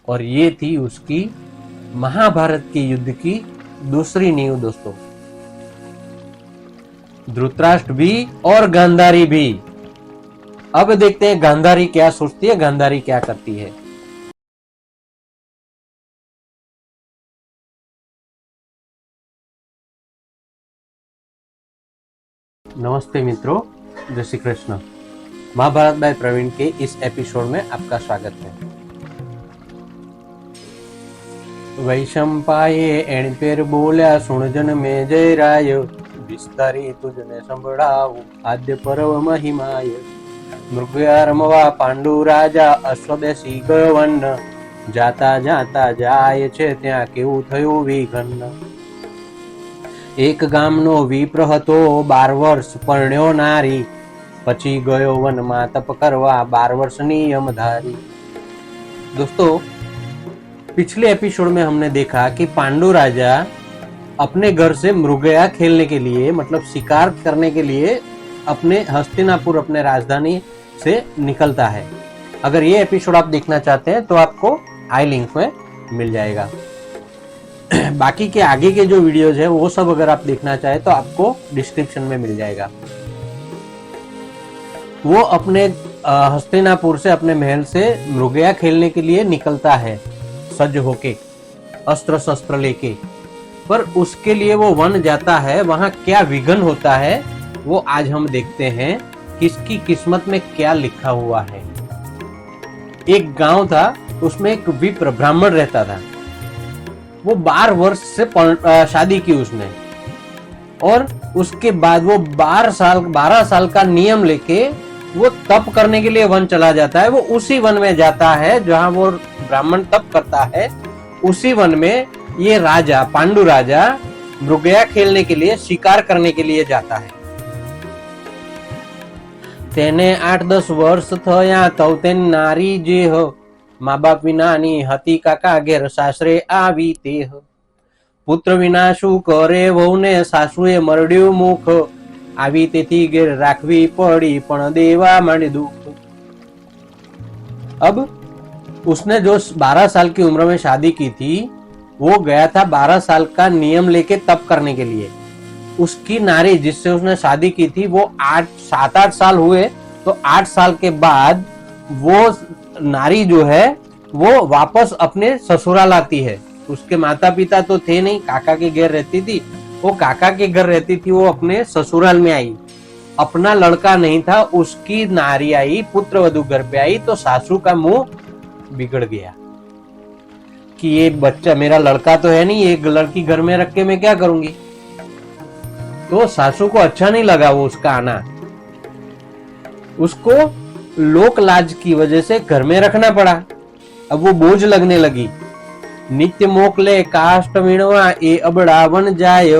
और ये थी उसकी महाभारत के युद्ध की दूसरी नींव दोस्तों। धृतराष्ट्र भी और गांधारी भी। अब देखते हैं गांधारी क्या सोचती है, गांधारी क्या करती है। नमस्ते मित्रों, जय श्री कृष्ण। महाभारत बाय प्रवीण के इस एपिसोड में आपका स्वागत है। वैशंपाये एण पेर बोल्या सुन जन में जय राय, विस्तारी तुझने संभळाऊ आद्य पर्व महिमाय। मृगयारमवा पांडु राजा अश्व बेसी गयो वन्न, जाता जाता જાય છે ત્યાં કેવું થયું વિઘન। એક ગામનો વિપ્ર હતો 12 વર્ષ પરણ્યો નારી, પછી ગયો વનમાં તપ કરવા 12 વર્ષ નિયમધાरी। दोस्तों, पिछले एपिसोड में हमने देखा कि पांडु राजा अपने घर से मृगया खेलने के लिए, मतलब शिकार करने के लिए अपने हस्तिनापुर, अपने राजधानी से निकलता है। अगर ये एपिसोड आप देखना चाहते हैं तो आपको आई लिंक में मिल जाएगा। बाकी के आगे के जो वीडियोज है वो सब अगर आप देखना चाहे तो आपको डिस्क्रिप्शन में मिल जाएगा। वो अपने हस्तिनापुर से, अपने महल से मृगया खेलने के लिए निकलता है सज्ज होके, अस्त्र शस्त्र लेके। पर उसके लिए वो वन जाता है, वहां क्या विघन होता है वो आज हम देखते हैं। किसकी किस्मत में क्या लिखा हुआ है। एक गांव था, उसमें एक विप्र ब्राह्मण रहता था। वो 12 वर्ष से शादी की उसने, और उसके बाद वो 12 साल का नियम लेके वो तप करने के लिए वन चला जाता है। वो उसी वन में जाता है जहां वो ब्राह्मण तप करता है। उसी वन में ये राजा, पांडु राजा, मृगया खेलने के लिए, शिकार करने के लिए जाता है। તેને 8-10 વર્ષ થયા તો તેની નારી જે હ મા બાપ વિનાની હતી, કાકા ઘેર સાસરે આવી તે હ। પુત્ર વિના શું કરે વહુને, સાસુએ મરડ્યું મુખ, આવી તેથી ઘેર રાખવી પડી પણ દેવા માંડી દુઃખ। अब उसने जो 12 साल की उम्र में शादी की थी, वो गया था 12 साल का नियम लेके तप करने के लिए। उसकी नारी जिससे उसने शादी की थी वो 7-8 साल हुए, तो 8 साल के बाद वो नारी जो है वो वापस अपने ससुराल आती है। उसके माता पिता तो थे नहीं, काका के घर रहती थी। वो काका के घर रहती थी, वो अपने ससुराल में आई। अपना लड़का नहीं था, उसकी नारी आई, पुत्र वधू घर पे आई, तो सासू का मुंह बिगड़ गया कि ये बच्चा, मेरा लड़का तो है नहीं, एक लड़की घर में रख के मैं क्या करूंगी। तो सासू को अच्छा नहीं लगा वो उसका आना। उसको लोक लाज की वजह से घर में रखना पड़ा। अब वो बोझ लगने लगी। नित्य मोकले काष्ट वीणवा ए अबड़ा वन जाय,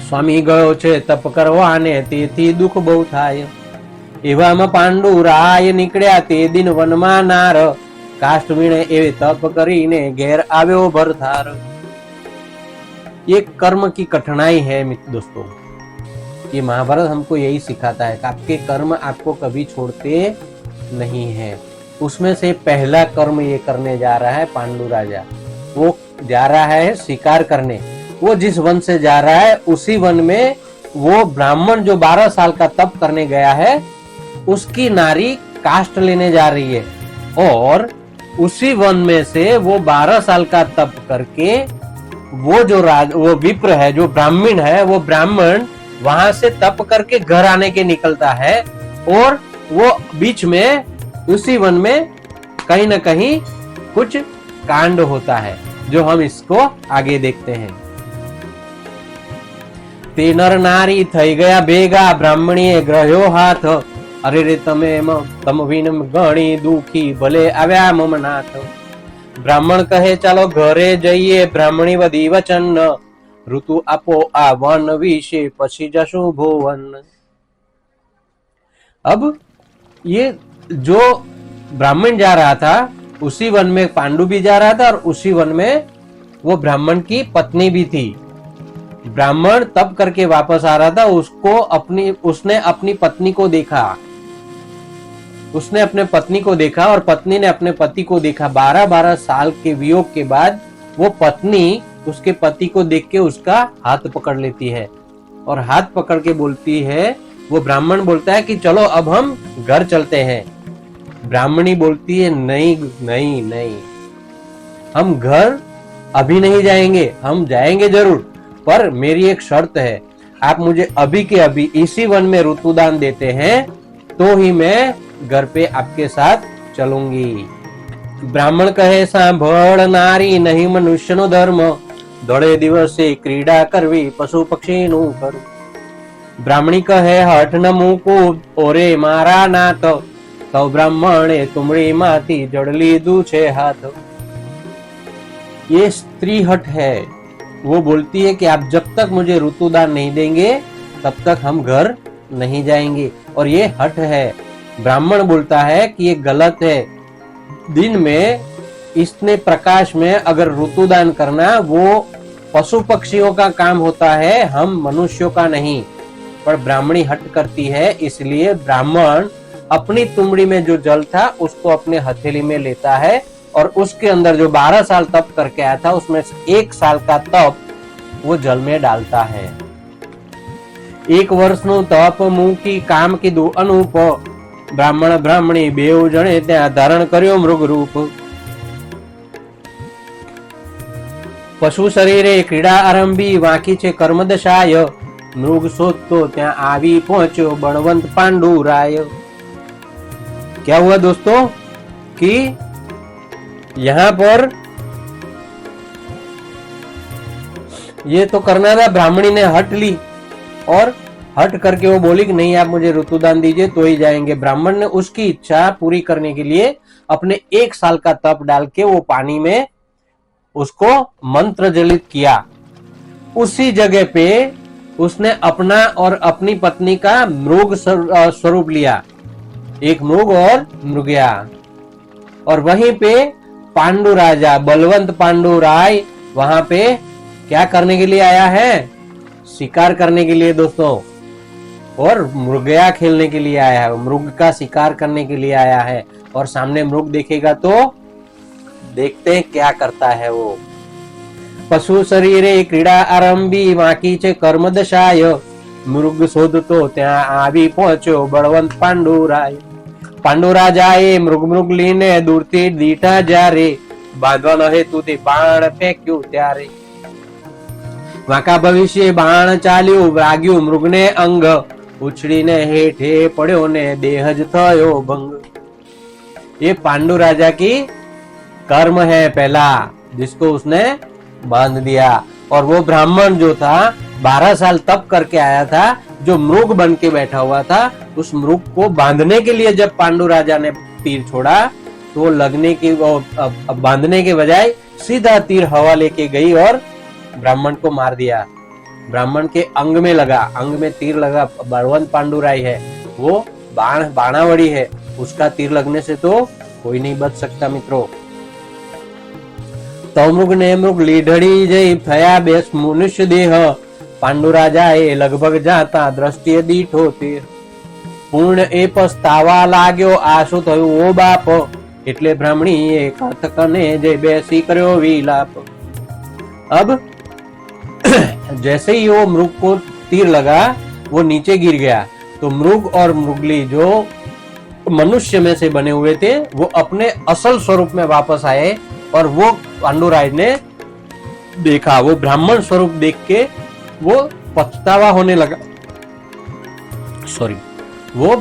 स्वामी गयो छे तप करवा ने तेथी दुख बहु थाय। एवामां पांडु राय निकळ्या ते दिन वनमा नार, काष्ट वीणे एवे तप करीने घेर आव्यो भरथार। ये कर्म की कठिनाई है दोस्तों। ये महाभारत हमको यही सिखाता है कि आपके कर्म आपको कभी छोड़ते नहीं है। उसमें से पहला कर्म ये करने जा रहा है पांडु राजा। वो जा रहा है शिकार करने। वो जिस वन से जा रहा है उसी वन में वो ब्राह्मण जो 12 साल का तप करने गया है, उसकी नारी काष्ट लेने जा रही है। और उसी वन में से वो 12 साल का तप करके वो विप्र है, जो ब्राह्मण है, वो ब्राह्मण वहां से तप करके घर आने के निकलता है। और वो बीच में उसी वन में कहीं न कहीं कुछ कांड होता है, जो हम इसको आगे देखते हैं। ते नर नारी थई गया भेगा, ब्राह्मणीए ग्रह्यो हाथ, अरे रे तम विन गणी दुखी, भले आव्या मम नाथ। ब्राह्मण कहे चालो घरे जइए, ब्राह्मणी वधी वचन, ऋतु आपो आ वन विषे पछी जशु भुवन। अब ये जो ब्राह्मण जा रहा था उसी वन में पांडु भी जा रहा था, और उसी वन में वो ब्राह्मण की पत्नी भी थी। ब्राह्मण तप करके वापस आ रहा था, उसने अपनी पत्नी को देखा। उसने अपने पत्नी को देखा और पत्नी ने अपने पति को देखा। 12-12 साल के वियोग के बाद वो पत्नी उसके पति को देख के उसका हाथ पकड़ लेती है और हाथ पकड़ के बोलती है, वो ब्राह्मण बोलता है कि चलो अब हम घर चलते हैं। ब्राह्मणी बोलती है, नहीं नहीं नहीं, हम घर अभी नहीं जाएंगे, हम जाएंगे जरूर, पर मेरी एक शर्त है, आप मुझे अभी के अभी इसी वन में ऋतुदान देते हैं तो ही मैं घर पे आपके साथ चलूंगी। ब्राह्मण कहे, सांभळ नारी नहीं मनुष्य नो धर्म, दौड़े दिवसे क्रीड़ा करवी पशु पक्षी नु करू। ब्राह्मणी कहे, हठ न मूकू ओरे मारा नाथ, तो ब्राह्मणे तुमड़ी माथी जड़ली दू छे हाथ। ये स्त्री हट है। वो बोलती है कि आप जब तक मुझे ऋतुदान नहीं देंगे तब तक हम घर नहीं जाएंगे, और ये हट है। ब्राह्मण बोलता है कि ये गलत है। दिन में इसने प्रकाश में अगर ऋतुदान करना वो पशु पक्षियों का काम होता है, हम मनुष्यों का नहीं। पर ब्राह्मणी हट करती है, इसलिए ब्राह्मण अपनी तुमड़ी में जो जल था उसको अपने हथेली में लेता है और उसके अंदर जो 12 साल तप करके आया था उसमें 1 साल का तप वो जल में डालता है। 1 वर्षનું તપ મૂકી કામ કીધું અનુપ, બ્રાહ્મણ બ્રાહ્મણી બેઉ જણે ત્યાં ધારણ કર્યો મૃગ રૂપ। પશુ શરીરે ક્રીડા આરંભી, વાંકી છે કર્મદશાય, મૃગ શોધતો ત્યાં આવી પહોંચ્યો બળવંત પાંડુરાય। क्या हुआ दोस्तों कि यहाँ पर ये तो करना था, ब्राह्मणी ने हट ली और हट करके वो बोली कि नहीं आप मुझे ऋतुदान दीजिए तो ही जाएंगे। ब्राह्मण ने उसकी इच्छा पूरी करने के लिए अपने 1 साल का तप डाल के वो पानी में उसको मंत्र जलित किया। उसी जगह पे उसने अपना और अपनी पत्नी का मृग स्वरूप लिया, एक मृग और मृगया। और वहीं पे पांडु राजा बलवंत पांडुराय वहां पे क्या करने के लिए आया है? शिकार करने के लिए दोस्तों, और मृगया खेलने के लिए आया है, मृग का शिकार करने के लिए आया है। और सामने मृग देखेगा तो देखते हैं क्या करता है वो। पशु शरीरे क्रीड़ा आरंभी, वाकी छे कर्मदशाय, मृग शोधतो त्या आवी पहुंच्यो बलवंत पांडुराय। પાંડુરાજાએ મૃગ લઈને દૂરથી દીઠા જ્યારે, બાંધવાનો હેતુથી બાણ ફેંક્યું ત્યારે। વાંકા ભવિષ્ય બાણ ચાલ્યું, વાગ્યું મૃગને અંગ, ઉછળીને હેઠે પડ્યો ને દેહ જ થયો ભંગ। ये पांडु राजा की कर्म है पहला, जिसको उसने बांध दिया। और वो ब्राह्मण जो था 12 साल तप करके आया था, जो मृग बन के बैठा हुआ था, उस मृग को बांधने के लिए जब पांडु राजा ने तीर छोड़ा तो लगने की बांधने के बजाय सीधा तीर हवा लेके गई और ब्राह्मण को मार दिया। ब्राह्मण के अंग में लगा, अंग में तीर लगा। बलवंत पांडुराय है वो बाणावड़ी है, उसका तीर लगने से तो कोई नहीं बच सकता मित्रों। तो मृग ने मृग लीढ़ी जई, थया बेस मनुष्य देह, पांडु राजाए लगभग जाता दृष्टिए दीठो तीर। पूर्ण ए पछतावा लाग्यो, आशु थयुं ओ बाप, એટલે બ્રાહ્મણીએ કથકને જે બેસી કર્યો વિલાપ। अब जैसे ही वो मृग को तीर लगा वो नीचे गिर गया, तो मृग और मृगली जो मनुष्य में से बने हुए थे वो अपने असल स्वरूप में वापस आए। और वो पांडुराय ने देखा, वो ब्राह्मण स्वरूप देख के वो पछतावा होने लगा, वो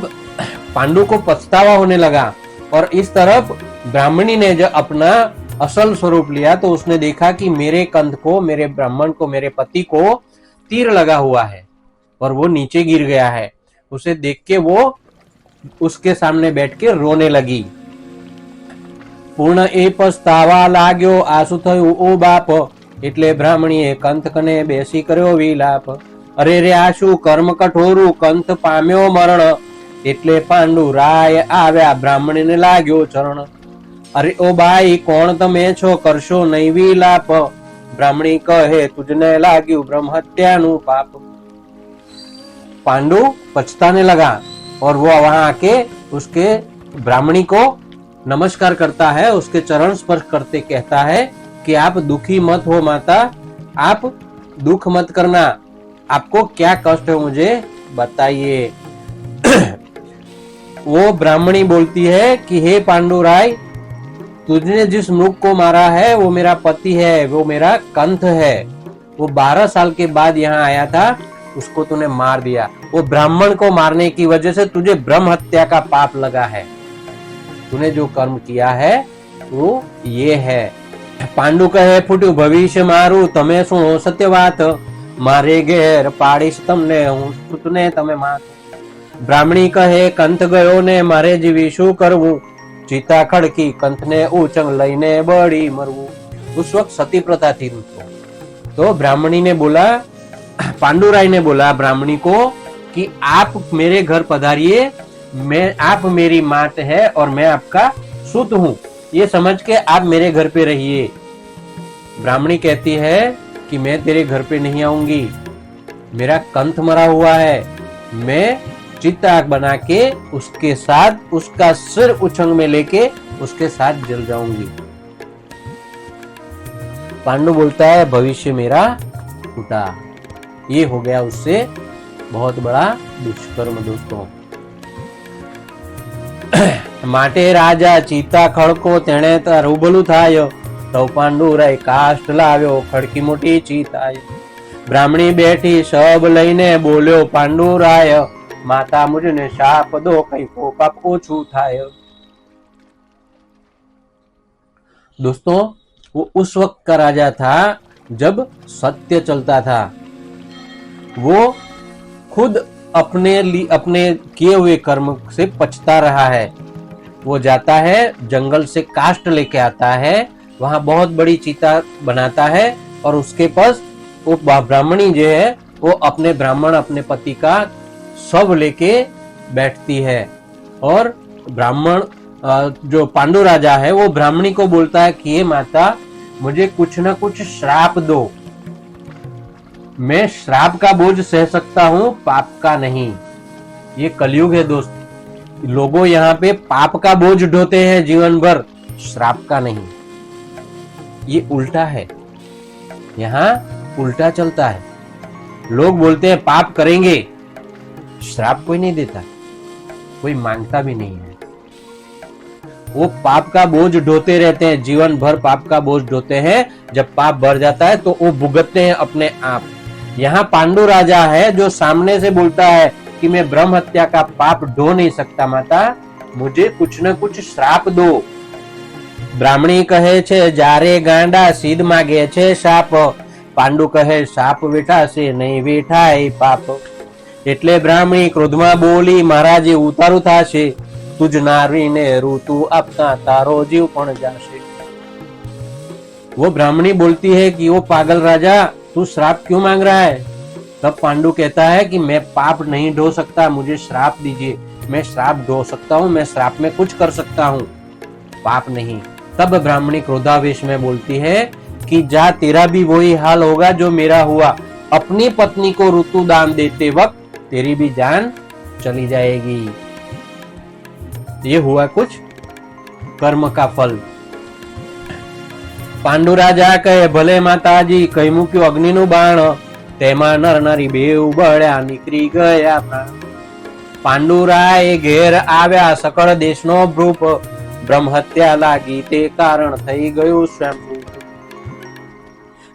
पांडु को पछतावा होने लगा। और इस तरफ ब्राह्मणी ने जब अपना असल स्वरूप लिया तो उसने देखा कि मेरे कंध को, मेरे ब्राह्मण को, मेरे पति को तीर लगा हुआ है और वो नीचे गिर गया है। उसे देख के वो उसके सामने बैठ के रोने लगी। पूर्ण ए पछतावा लाग्यो, आंसू थयुं ओ बाप, એટલે બ્રાહ્મણીએ કંથ કને બેસી કર્યો વિલાપ। અરે રે આશુ કર્મ કઠોરું, કંથ પામ્યો મરણ, એટલે પાંડુરાય આવ્યા બ્રાહ્મણીને લાગ્યો ચરણ। અરે ઓ બાઈ કોણ તમે છો, કરશો નહીં વિલાપ, બ્રાહ્મણી કહે તુજને લાગ્યું બ્રહ્મ હત્યાનું પાપ। पांडु पछताने लगा और वो वहां आके उसके ब्राह्मणी को नमस्कार करता है, उसके चरण स्पर्श करते कहता है कि आप दुखी मत हो माता, आप दुख मत करना, आपको क्या कष्ट है मुझे बताइए। वो ब्राह्मणी बोलती है कि हे पांडुराय, तुझने जिस मृग को मारा है वो मेरा पति है, वो मेरा कंथ है। वो 12 साल के बाद यहाँ आया था, उसको तूने मार दिया। वो ब्राह्मण को मारने की वजह से तुझे ब्रह्म हत्या का पाप लगा है। तूने जो कर्म किया है वो ये है। પાંડુ કહે ફૂટ્યું ભવિષ્ય મારું, તમે સુણો સત્ય વાત, મારે ઘેર પાડીશ તમને હું સૂતને તમે માત। બ્રાહ્મણી કહે કંથ ગયો ને મારે જીવી શું કરવું, ચિતા ખડકી કંથને ઉચંગ લઈને બળી મરવું। उस वक्त सती प्रथा थी तो ब्राह्मणी ने बोला, पांडुराय ने बोला ब्राह्मणी को कि आप मेरे घर पधारिए, आप मेरी मात है और मैं आपका सूत हूं, ये समझ के आप मेरे घर पे रहिए। ब्राह्मणी कहती है कि मैं तेरे घर पे नहीं आऊंगी, मेरा कंठ मरा हुआ है, मैं चिता बना के उसके साथ उसका सिर उछंग में लेके उसके साथ जल जाऊंगी। पांडु बोलता है भविष्य मेरा फूटा। ये हो गया उससे बहुत बड़ा दुष्कर्म दोस्तों। માટે રાજા ચિતા ખડકો તેણે રૂબલું થાય, તો પાંડુરાય કાષ્ટ લાવ્યો ખડકી મોટી ચિતાય। બ્રાહ્મણી બેઠી શબ લઈને બોલ્યો પાંડુરાય, માતા મુજને શાપ દો કઈ પાપ ઓછું થાય। दोस्तों वो उस वक्त का राजा था जब सत्य चलता था। वो खुद अपने किए हुए कर्म से पछता रहा है। वो जाता है जंगल से काष्ट लेके आता है, वहां बहुत बड़ी चीता बनाता है और उसके पास वो ब्राह्मणी जो है वो अपने ब्राह्मण अपने पति का शव लेके बैठती है। और ब्राह्मण जो पांडु राजा है वो ब्राह्मणी को बोलता है कि ये माता मुझे कुछ ना कुछ श्राप दो, मैं श्राप का बोझ सह सकता हूं, पाप का नहीं। ये कलयुग है दोस्त, लोगों यहाँ पे पाप का बोझ ढोते हैं जीवन भर, श्राप का नहीं। ये उल्टा है, यहाँ उल्टा चलता है। लोग बोलते हैं पाप करेंगे, श्राप कोई नहीं देता, कोई मांगता भी नहीं है। वो पाप का बोझ ढोते रहते हैं, जीवन भर पाप का बोझ ढोते हैं। जब पाप बढ़ जाता है तो वो भुगतते हैं अपने आप। यहाँ पांडु राजा है जो सामने से बोलता है कि मैं ब्रह्म हत्या का पाप ढो नहीं सकता माता, मुझे कुछ न कुछ श्राप दो। ब्राह्मणी कहे छे जारे गांडा सीध मागे छे शाप, पांडु कहे शाप वेठा से नहीं वेठाय पाप। એટલે બ્રાહ્મણી ક્રોધમાં બોલી મહારાજે ઉતારું થાશે, તુજ નારીને ઋતુ આપતા તારો જીવ પણ જાશે। वो ब्राह्मणी बोलती है कि वो पागल राजा तू श्राप क्यों मांग रहा है। तब पांडु कहता है कि मैं पाप नहीं ढो सकता, मुझे श्राप दीजिए, मैं श्राप ढो सकता हूँ, मैं श्राप में कुछ कर सकता हूँ, पाप नहीं। तब ब्राह्मणी क्रोधावेश में बोलती है कि जा तेरा भी वही हाल होगा जो मेरा हुआ, अपनी पत्नी को ऋतु दान देते वक्त तेरी भी जान चली जाएगी। ये हुआ कुछ कर्म का फल। પાંડુ રાજા કહે ભલે માતાજી, કઈ મૂક્યું અગ્નિનું બાણ, તેમાં નર નારી બેઉ બળ્યા નીકળી ગયા પ્રાણ। પાંડુરાય ઘેર આવ્યા સકળ દેશનો ભ્રૂપ, બ્રહ્મ હત્યા લાગી તે કારણ થઈ ગયું સ્વયંભૂ।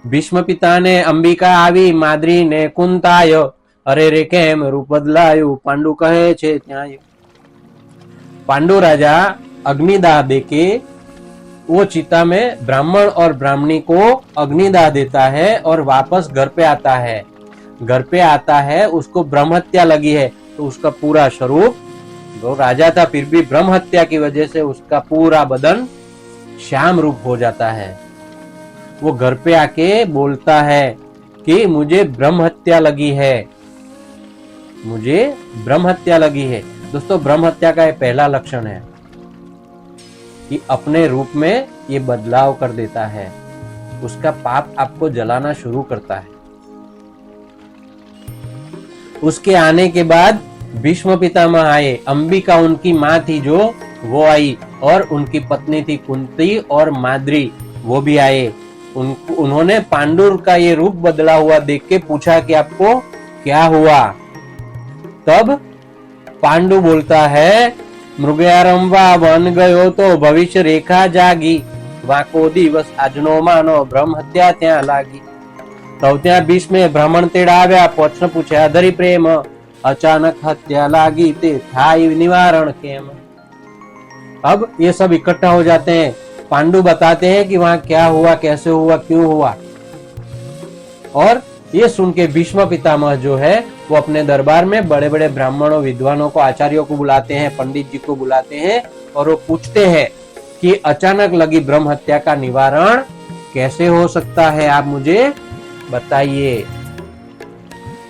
ભીષ્મ પિતાને અંબિકા આવી માદ્રીને કુંતાય, અરે રે કેમ રૂપ બદલાયું, પાંડુ કહે છે ત્યાં। પાંડુ રાજા अग्निदाह देके वो चिता में ब्राह्मण और ब्राह्मणी को अग्निदाह देता है और वापस घर पे आता है। घर पे आता है, उसको ब्रह्म हत्या लगी है तो उसका पूरा स्वरूप, वो राजा था फिर भी ब्रह्म हत्या की वजह से उसका पूरा बदन श्याम रूप हो जाता है। वो घर पे आके बोलता है कि मुझे ब्रह्म हत्या लगी है, मुझे ब्रह्म हत्या लगी है। दोस्तों ब्रह्म हत्या का ये पहला लक्षण है कि अपने रूप में ये बदलाव कर देता है, उसका पाप आपको जलाना शुरू करता है। उसके आने के बाद भीष्म पितामह आए, अंबिका उनकी माँ थी जो वो आई, और उनकी पत्नी थी कुंती और माद्री, वो भी आए। उन्होंने पांडु का ये रूप बदला हुआ देख के पूछा कि आपको क्या हुआ। तब पांडु बोलता है, मृगयारंभा बन गयो तो भविष्य रेखा जागी, वाको दिवस આજનો માનો બ્રહ્મ હત્યા ત્યાં લાગી। तो ત્યાં भीष्मे ब्राह्मण तेड़ा આવ્યા, प्रश्न पूछ्या धरी प्रेम, अचानक हत्या लागी ते थाई निवारण केम। अब ये सब इकट्ठा हो जाते हैं, पांडु बताते हैं कि वहां क्या हुआ, कैसे हुआ, क्यों हुआ। और ये सुन के भीष्म पितामह जो है वो अपने दरबार में बड़े बड़े ब्राह्मणों, विद्वानों को, आचार्यों को बुलाते हैं, पंडित जी को बुलाते हैं, और वो पूछते हैं कि अचानक लगी ब्रह्म हत्या का निवारण कैसे हो सकता है, आप मुझे बताइए।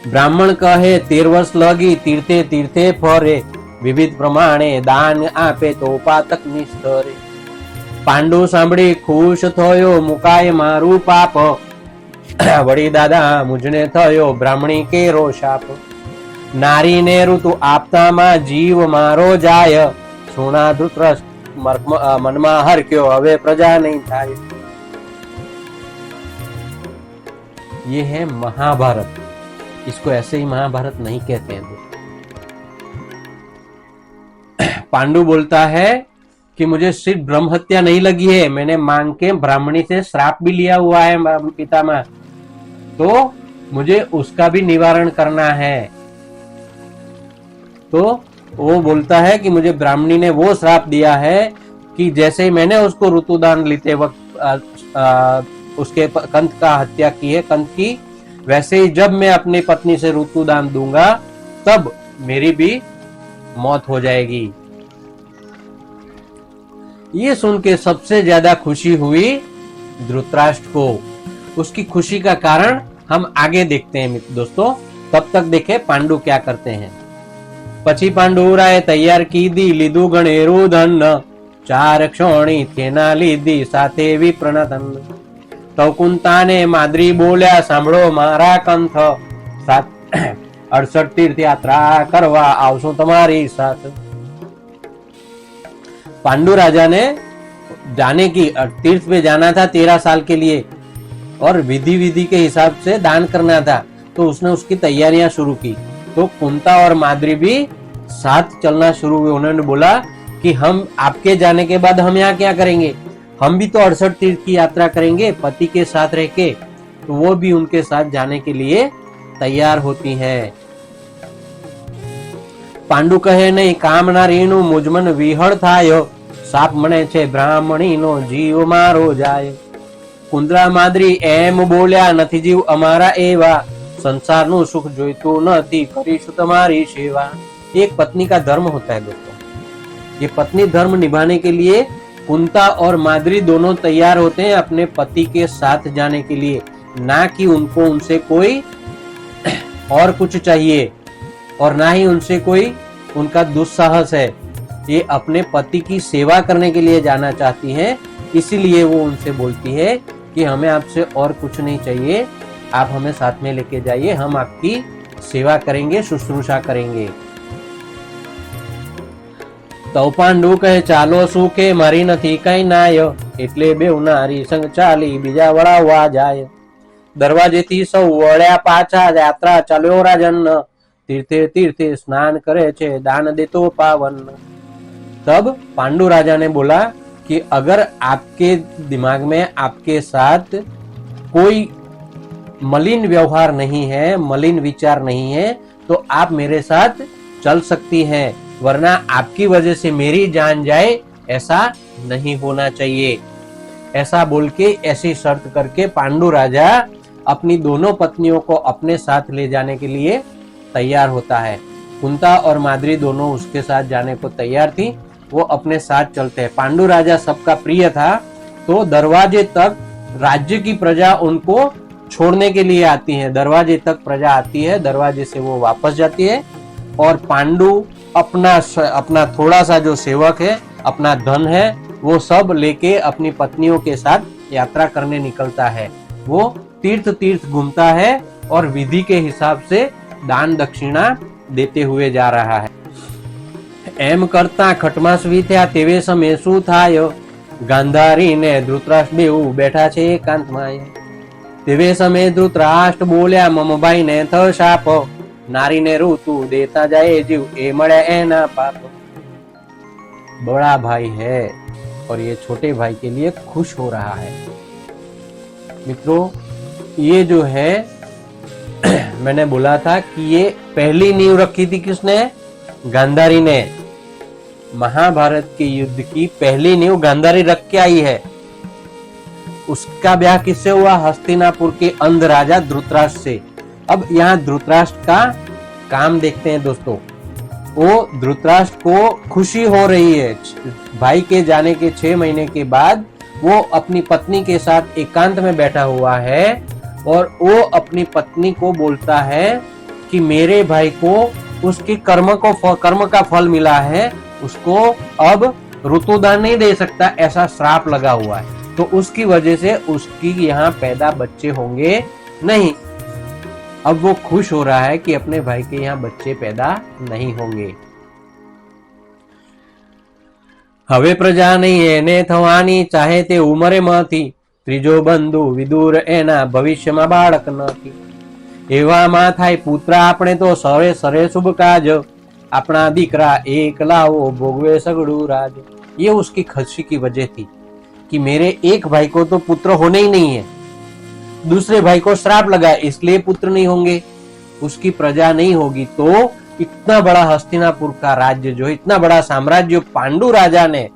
ब्राह्मण कहे 13 वर्ष लगी तीर्थे तीर्थे फरे, विविध प्रमाणे दान आपे तो पातक निस्तरे। पांडु सांभળી खुश थयो, मुकाय मारू पाप, वड़ी दादा मुझने थयो ब्राह्मणी केरो शाप। नारी ने ऋतु आपता मा जीव मारो जाय, सोना धृतराष्ट्र मनमा हरक्यो हवे प्रजा नहीं थाय। ये है महाभारत, इसको ऐसे ही महाभारत नहीं कहते हैं। पांडु बोलता है कि मुझे सिर्फ ब्रह्म हत्या नहीं लगी है, मैंने मांग के ब्राह्मणी से श्राप भी लिया हुआ है पितामह, तो मुझे उसका भी निवारण करना है। तो वो बोलता है कि मुझे ब्राह्मणी ने वो श्राप दिया है कि जैसे ही मैंने उसको ऋतुदान लेते वक्त उसके कंठ का हत्या की है, कंठ की, वैसे ही जब मैं अपनी पत्नी से ऋतुदान दूंगा तब मेरी भी मौत हो जाएगी। ये सुन के सबसे ज्यादा खुशी हुई धृतराष्ट्र को। उसकी खुशी का कारण हम आगे देखते हैं दोस्तों, तब तक देखे पांडु क्या करते हैं। પછી પાંડુરાએ તૈયાર કીધી, લીધું ગણેરું ધન, 4 ક્ષોણી તેના લીધી સાથે વિપ્રના તન। તો કુંતાને માદ્રી બોલ્યા, સાંભળો મારા કંથ, 68 तीर्थ यात्रा करवा आवशो तुम्हारी साथ। पांडु राजा ने जाने की तीर्थ पे जाना था 13 साल के लिए, और विधि के हिसाब से दान करना था, तो उसने उसकी तैयारियां शुरू की। तो कुंता और माद्री भी साथ चलना शुरू हुए। उन्होंने बोला कि हम आपके जाने के बाद हम यहाँ क्या करेंगे, हम भी तो 68 तीर्थ की यात्रा करेंगे पति के साथ रह के। तो वो भी उनके साथ जाने के लिए तैयार होती हैं। पांडु कहे नहीं कामना रीणु मुझमन विहળ થાય, સાપ મને છે બ્રાહ્મણીનો જીવ મારો જાય। કુંદરા માદ્રી એમ બોલ્યા, નથી જીવ અમારા એવા, संसारનું सुख જોઈતું નથી, કરીશું તમારી સેવા। एक पत्नी का धर्म होता है दोस्तों, ये पत्नी धर्म निभाने के लिए कुंता और माद्री दोनों तैयार होते हैं अपने पति के साथ जाने के लिए, ना कि उनको उनसे कोई और कुछ चाहिए और ना ही उनसे कोई उनका दुस्साहस है। ये अपने पति की सेवा करने के लिए जाना चाहती हैं, इसीलिए वो उनसे बोलती है कि हमें आपसे और कुछ नहीं चाहिए, आप हमें साथ में लेके जाइए, हम आपकी सेवा करेंगे, शुश्रूषा करेंगे। तो पांडु कहे चालो सुखे मारी नथी कई नाय, एटले बेउ नारी संग चाली बीजा वळावा जाय। दरवाजेथी सौ वळ्या पाछा, यात्रा चाल्यो राजन, तीर्थे तीर्थे स्नान करे छे, दान देतो पावन। तब पांडु राजा ने बोला कि अगर आपके दिमाग में आपके साथ कोई मलिन व्यवहार नहीं है, मलिन विचार नहीं है, तो आप मेरे साथ चल सकती हैं, वरना आपकी वजह से मेरी जान जाए, ऐसा नहीं होना चाहिए। ऐसा बोल के, ऐसी शर्त करके पांडु राजा अपनी दोनों पत्नियों को अपने साथ ले जाने के लिए तैयार होता है। कुंता और माद्री दोनों उसके साथ जाने को तैयार थी, वो अपने साथ चलते हैं। पांडु राजा सबका प्रिय था, तो दरवाजे तक राज्य की प्रजा उनको छोड़ने के लिए आती है। दरवाजे तक प्रजा आती है, दरवाजे से वो वापस जाती है, और पांडु अपना थोड़ा सा जो सेवक है, अपना धन है, वो सब लेके अपनी पत्नियों के साथ यात्रा करने निकलता है। वो तीर्थ तीर्थ घूमता है और विधि के हिसाब से दान दक्षिणा देते हुए जा रहा है। एम करता खटमास वीत्या तेवे समय शुं थाय गांधारी ने धृतराष्ट्र बेऊ बैठा छे एकांतमाय तेवे समय धृतराष्ट्र बोल्या मम भाई ने थ शाप नारी ने ऋतु देता जाए जीव ए मळे एना पाप। बड़ा भाई है और ये छोटे भाई के लिए खुश हो रहा है। मित्रों ये जो है मैंने बोला था कि ये पहली नींव रखी थी किसने? गांधारी ने। महाभारत के युद्ध की पहली नींव गांधारी रख के आई है। उसका ब्याह किससे हुआ? हस्तिनापुर के अंध राजा धृतराष्ट्र से। अब यहाँ धृतराष्ट्र का काम देखते हैं दोस्तों। वो धृतराष्ट्र को खुशी हो रही है, भाई के जाने के 6 महीने के बाद वो अपनी पत्नी के साथ एकांत में बैठा हुआ है और वो अपनी पत्नी को बोलता है कि मेरे भाई को उसकी कर्म का फल मिला है, उसको अब ऋतुदान नहीं दे सकता, ऐसा श्राप लगा हुआ है। तो उसकी वजह से उसकी यहाँ पैदा बच्चे होंगे नहीं। अब वो खुश हो रहा है कि अपने भाई के यहाँ बच्चे पैदा नहीं होंगे। हवे प्रजा नहीं એને થવાની ચાહે તે ઉંમરે માંથી ત્રીજો બંધુ વિદુર એના ભવિષ્યમાં બાળક નથી એવામાં થાય પુત્ર આપણે તો સરે સરે શુભ કાજ अपना दीकरा एक लाओ भोगवे सगड़ू राज। ये उसकी खुशी की वजह थी कि मेरे एक भाई को तो पुत्र होने ही नहीं है, दूसरे भाई को श्राप लगा इसलिए पुत्र नहीं होंगे, उसकी प्रजा नहीं होगी। तो इतना बड़ा हस्तिनापुर का राज्य जो इतना बड़ा साम्राज्य पांडु राजा ने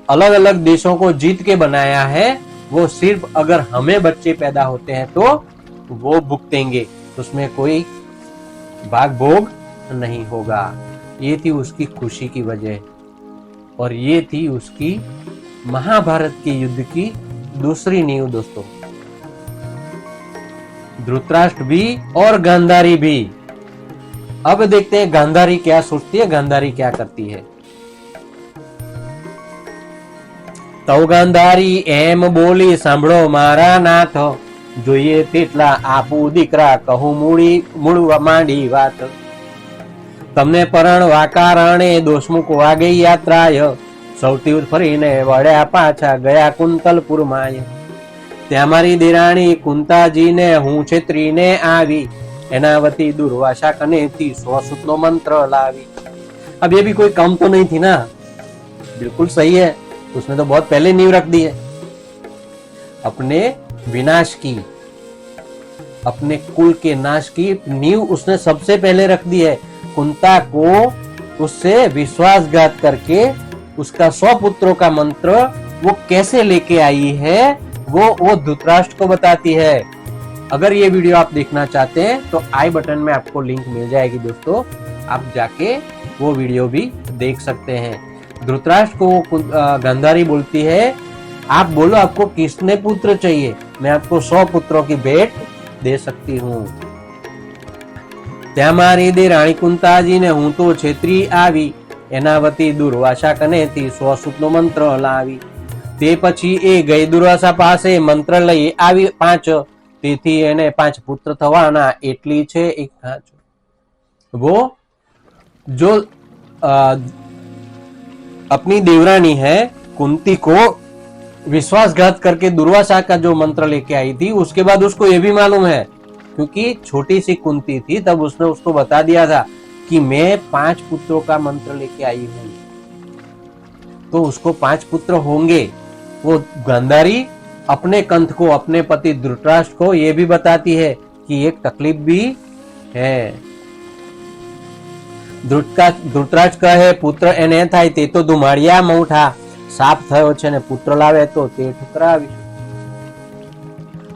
अलग अलग देशों को जीत के बनाया है, वो सिर्फ अगर हमें बच्चे पैदा होते हैं तो वो भुगतेंगे, उसमें कोई भाग भोग नहीं होगा। ये थी उसकी खुशी की वजह और ये थी उसकी महाभारत के युद्ध की दूसरी नींव दोस्तों। धृतराष्ट्र भी और गांधारी भी। अब देखते हैं गांधारी क्या सोचती है, गांधारी क्या करती है। तो गांधारी एम बोली सांभळो मारा नाथ જોઈએ તેટલા આપું દીકરા કહું મૂળવા માંડી વાત તમને પરણવા કારણે દોષમુખ વાગે યાત્રાય સૌથી ફરીને વળ્યા પાછા ગયા કુંતલપુરમાય ત્યાં મારી દેરાણી કુંતાજીને હું છેતરીને આવી એના વતી દુર્વાસા કનેથી સ્વસુતનો મંત્ર લાવી। अब ये भी कोई कम तो नहीं थी ना, बिल्कुल सही है, उसने तो बहुत पहले नींव रख दी है अपने विनाश की, अपने कुल के नाश की नींव उसने सबसे पहले रख दी है। कुंता को उससे विश्वासघात करके उसका 100 पुत्रों का मंत्र वो कैसे लेके आई है वो धृतराष्ट्र को बताती है। अगर ये वीडियो आप देखना चाहते हैं तो आई बटन में आपको लिंक मिल जाएगी दोस्तों, आप जाके वो वीडियो भी देख सकते हैं। धृतराष्ट्र को गांधारी बोलती है आप बोलो आपको किसने पुत्र चाहिए, मैं आपको 100 पुत्रों की भेंट दे सकती हूँ। ત્યાં મારી દેરાણી કુંતાજીને હું તો છેતરી આવી એના વતી દુર્વાસા કનેથી સ્વસુતનો મંત્ર લાવી તે પછી એ ગઈ દુર્વાસા પાસે મંત્ર લઈ આવી 5 તેથી એને 5 પુત્ર થવાના એટલી છે એક ખાંચ। वो जो अपनी देवरानी है कुंती को विश्वासघात करके दुर्वासा का जो मंत्र लेके आई थी उसके बाद उसको ये भी मालूम है, क्योंकि छोटी सी कुंती थी तब उसने उसको बता दिया था कि मैं 5 पुत्रों का मंत्र लेके आई हूं, तो उसको 5 पुत्र होंगे। वो गांधारी अपने कंठ को अपने पति धृतराष्ट्र को ये भी बताती है कि एक तकलीफ भी है। ધૃતરાષ્ટ્ર કહે પુત્ર એને થાય તે તો ધુમાડિયા મૌઠા સાપ થયો છે ને પુત્ર લાવે તો તે ठुकरावी।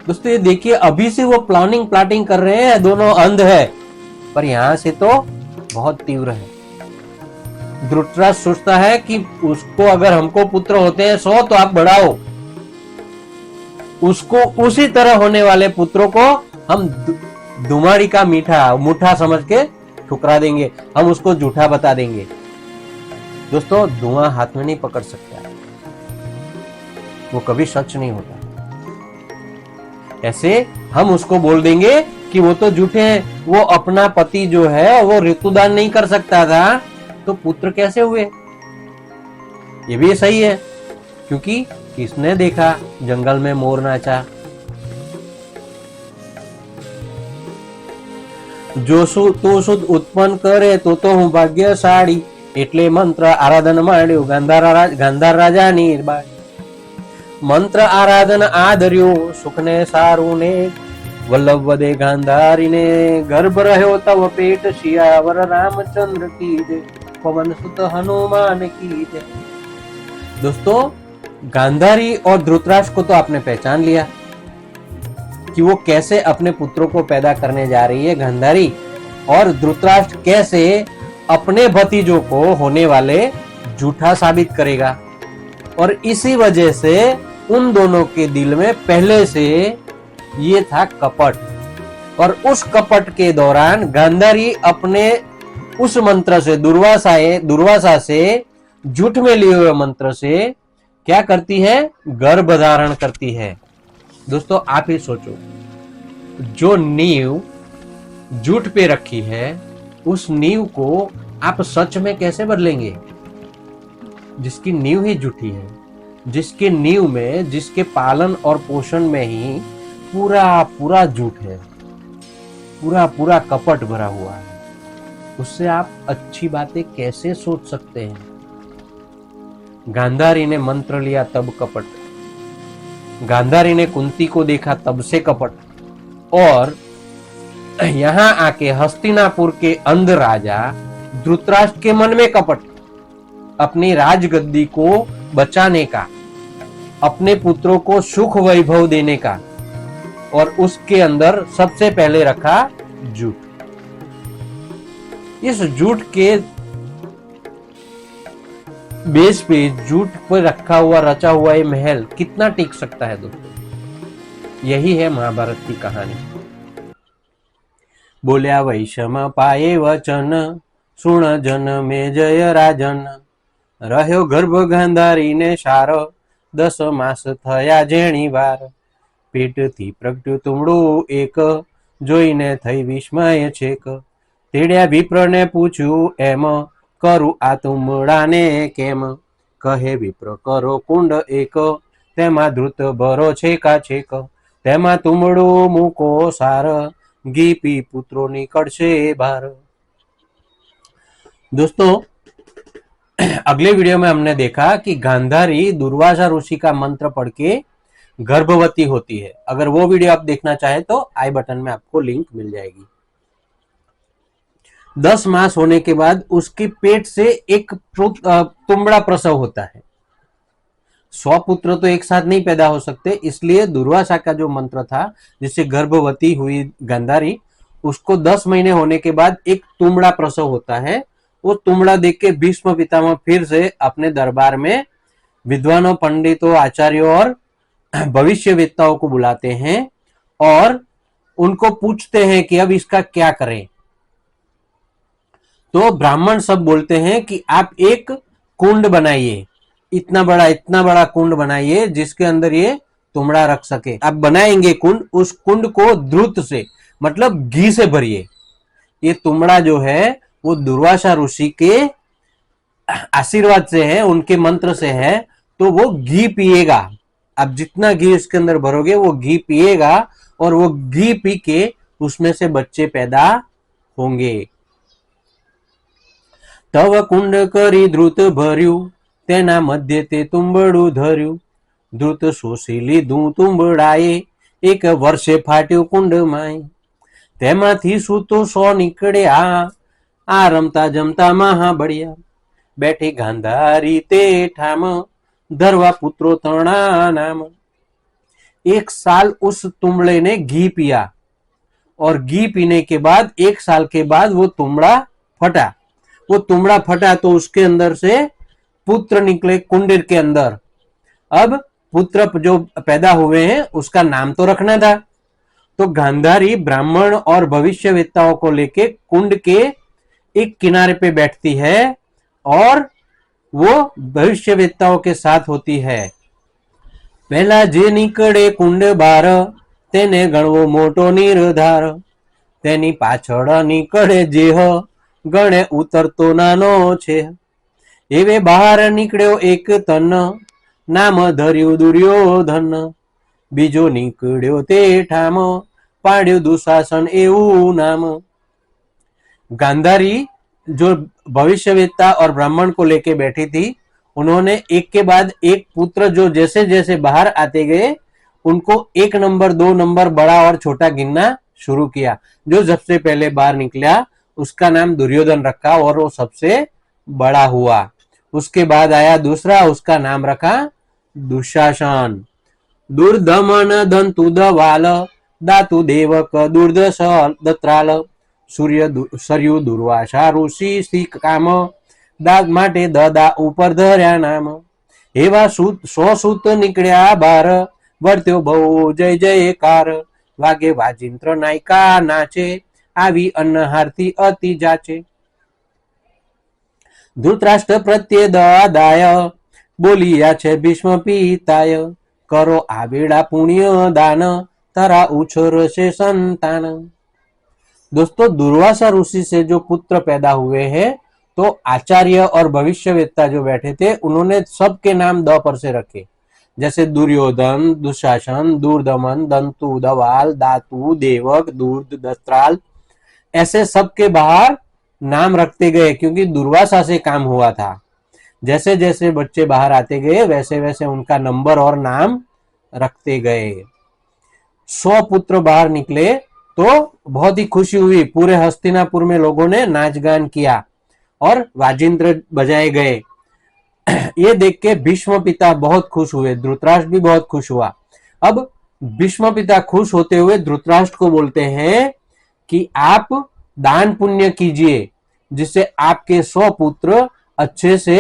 दोस्तों ये देखिए अभी से वो प्लाटिंग कर रहे हैं, दोनों अंध है पर यहां से तो बहुत तीव्र है। धृतराष्ट्र सोचता है कि उसको अगर हमको पुत्र होते हैं 100 तो आप बढ़ाओ, उसको उसी तरह होने वाले पुत्रों को हम धुमाड़ी का मुठा समझ के ठुकरा देंगे, हम उसको झूठा बता देंगे। दोस्तों धुआं हाथ में नहीं पकड़ सकता, वो कभी सच नहीं होता। ऐसे हम उसको बोल देंगे कि वो तो झूठे हैं, वो अपना पति जो है वो ऋतुदान नहीं कर सकता था, तो तो पुत्र कैसे हुए? ये भी सही है, क्योंकि किसने देखा जंगल में मोर नाचा? जो तो शुद्ध उत्पन्न करे तो હું ભાગ્યશાળી, એટલે મંત્ર આરાધન માંડ્યું ગાંધાર રાજાની બાળી. મંત્ર આરાધન આદર્યો સુખને સારું ને વલ્લભ વદે ગાંધારીને ગર્ભ રહ્યો તવ પેટ શિયાવર रामचंद्र की जय, पवन सुत हनुमान की जय. दोस्तों, गांधारी और धृतराष्ट्र को तो आपने पहचान लिया कि वो कैसे अपने पुत्रों को पैदा करने जा रही है गांधारी, और धृतराष्ट्र कैसे अपने भतीजों को होने वाले झूठा साबित करेगा. और इसी वजह से उन दोनों के दिल में पहले से ये था कपट, और उस कपट के दौरान गांधारी अपने उस मंत्र से दुर्वासा से झूठ में लिए हुए मंत्र से क्या करती है? गर्भ धारण करती है. दोस्तों, आप ही सोचो, जो नींव झूठ पे रखी है उस नींव को आप सच में कैसे बदलेंगे? जिसकी नींव ही झूठी है, जिसके नींव में, जिसके पालन और पोषण में ही पूरा झूठ है, पूरा कपट भरा हुआ है, उससे आप अच्छी बातें कैसे सोच सकते हैं? गांधारी ने मंत्र लिया तब कपट, गांधारी ने कुंती को देखा तब से कपट, और यहां आके हस्तिनापुर के अंध राजा धृतराष्ट्र के मन में कपट, अपनी राजगद्दी को बचाने का, अपने पुत्रों को सुख वैभव देने का, और उसके अंदर सबसे पहले रखा झूठ. इस झूठ के बेस पे, झूठ पर रखा हुआ, रचा हुआ ये महल कितना टिक सकता है दोस्तों? यही है महाभारत की कहानी. बोल्या वैषम पाए वचन, सुण जन में जय राजन, રહ્યો ગર્ભ ગાંધારીને સારો, 10 માસ થયા જેણી વાર, પેટથી પ્રગટ્યું તુમડું એક, જોઈને થઈ વિસ્મય છેક, તેડ્યા વિપ્રને પૂછ્યું એમ, કરું આ તુમડાને કેમ, કહે વિપ્ર કરો કુંડ એક, તેમાં ધૃત ભરો છેકા છેક, તેમાં તુમડું મૂકો સાર, ઘી પી પુત્રો નીકળશે બાર. दोस्तों, अगले वीडियो में हमने देखा कि गांधारी दुर्वासा ऋषि का मंत्र पढ़ के गर्भवती होती है. अगर वो वीडियो आप देखना चाहे तो आई बटन में आपको लिंक मिल जाएगी. 10 मास होने के बाद उसके पेट से एक तुमड़ा प्रसव होता है. 100 पुत्र तो एक साथ नहीं पैदा हो सकते, इसलिए दुर्वासा का जो मंत्र था जिससे गर्भवती हुई गांधारी, उसको 10 महीने होने के बाद एक तुमड़ा प्रसव होता है. वो तुमड़ा देख के भीष्म पितामह फिर से अपने दरबार में विद्वानों, पंडितों, आचार्यों और भविष्यवेत्ताओं को बुलाते हैं और उनको पूछते हैं कि अब इसका क्या करें. तो ब्राह्मण सब बोलते हैं कि आप एक कुंड बनाइए, इतना बड़ा कुंड बनाइए जिसके अंदर ये तुमड़ा रख सके. आप बनाएंगे कुंड, उस कुंड को द्रुत से, मतलब घी से भरिए. ये तुमड़ा जो है वो दुर्वासा ऋषि के आशीर्वाद से है, उनके मंत्र से है, तो वो घी पिएगा. आप जितना घी इसके अंदर भरोगे वो घी पिएगा, और वो घी पी के उसमें से बच्चे पैदा होंगे. तव कुंड करी द्रुत भर्यु, तेना मध्य ते तुंबड़ू धर्यु, द्रुत शोषी लीधुं तुंबड़ाए, एक वर्षे फाट्યું कुंड माय, तेमांथी सूतो 100 નીકળ્યા, आ रमता जमता महाबड़िया, बैठी गांधारी ते ठाम, धरवा पुत्रो तणा नाम. 1 साल उस तुमड़े ने घी पिया, और घी पीने के बाद 1 साल के बाद वो तुमड़ा फटा. वो तुमड़ा फटा तो उसके अंदर से पुत्र निकले कुंड के अंदर. अब पुत्र जो पैदा हुए हैं उसका नाम तो रखना था. तो गांधारी ब्राह्मण और भविष्यवेत्ताओं को लेके कुंड के एक किनारे पे बैठती है और वो भविष्यवेत्ताओं के साथ होती है. पहला जे निकड़े कुंड बार, तेने गणवो मोटो निर्धार, तेनी पाछळ निकड़े जेह, ગણે ઉતરતો નાનો છે. એવે બહાર નીકળ્યો એક તન, નામ ધર્યું દુર્યોધન. બીજો નીકળ્યો તે ઠામ, पाड़्यो दुशासन एवं नाम. गांधारी जो भविष्यवेत्ता और ब्राह्मण को लेके बैठी थी, उन्होंने एक के बाद एक पुत्र जो जैसे जैसे बाहर आते गए उनको 1 नंबर 2 नंबर बड़ा और छोटा गिनना शुरू किया. जो सबसे पहले बाहर निकला उसका नाम दुर्योधन रखा और वो सबसे बड़ा हुआ. उसके बाद आया दूसरा, उसका नाम रखा दुशासन. दुर्दमन दंतु दवाल, दातु देवक दुर्दश दत्राल. सूर्य सरयू दुर्वासा ऋषि सिक काम, दाद माटे ददा ऊपर धर्या नाम. एवा सूत 100 सूत निकळ्या बार, वर्त्यो बहु जय जयकार. वागे वाजिंत्र नायका नाचे, आवी अन्नहारती अति जाचे. धृतराष्ट्र प्रत्ये दाय, बोलिया छे भीष्म पिताय. करो आवेड़ा पुण्य दान, तारा उछर से संतान. दोस्तों, दुर्वासा ऋषि से जो पुत्र पैदा हुए हैं, तो आचार्य और भविष्यवेत्ता जो बैठे थे उन्होंने सबके नाम द पर से रखे. जैसे दुर्योधन, दुशासन, दुर्दमन, दंतु, दवाल, दातु, देवक, दूर्द, दत्राल, ऐसे सबके बाहर नाम रखते गए क्योंकि दुर्वासा से काम हुआ था. जैसे जैसे बच्चे बाहर आते गए वैसे वैसे उनका नंबर और नाम रखते गए. 100 पुत्र बाहर निकले तो बहुत ही खुशी हुई. पूरे हस्तिनापुर में लोगों ने नाच गान किया और वाजिंत्र बजाए गए. ये देख के भीष्म पिता बहुत खुश हुए, धृतराष्ट्र भी बहुत खुश हुआ. अब भीष्म पिता खुश होते हुए धृतराष्ट्र को बोलते हैं कि आप दान पुण्य कीजिए जिससे आपके 100 पुत्र अच्छे से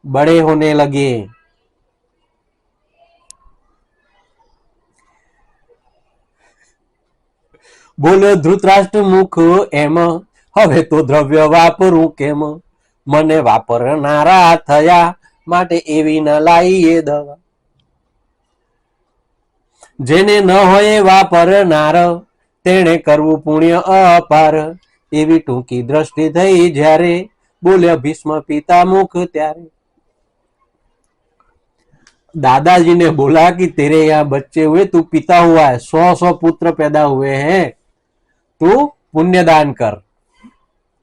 बड़े होने लगे. बोले धृतराष्ट्र मुख एम, હવે તો દ્રવ્ય વાપરું કેમ. મને વાપરનારા થયા માટે એવી ન લાઈએ દવા. જેને ન હોય વાપરનાર તેણે કરવું પુણ્ય અપાર. એવી ટૂંકી દ્રષ્ટિ થઈ જ્યારે બોલ્યા ભીષ્મ પિતા મુખ ત્યારે. दादाजी ने बोला कि तेरे यहाँ बच्चे हुए, तू पिता हुआ है, 100 पुत्र पैदा हुए हैं, तू पुण्यदान कर.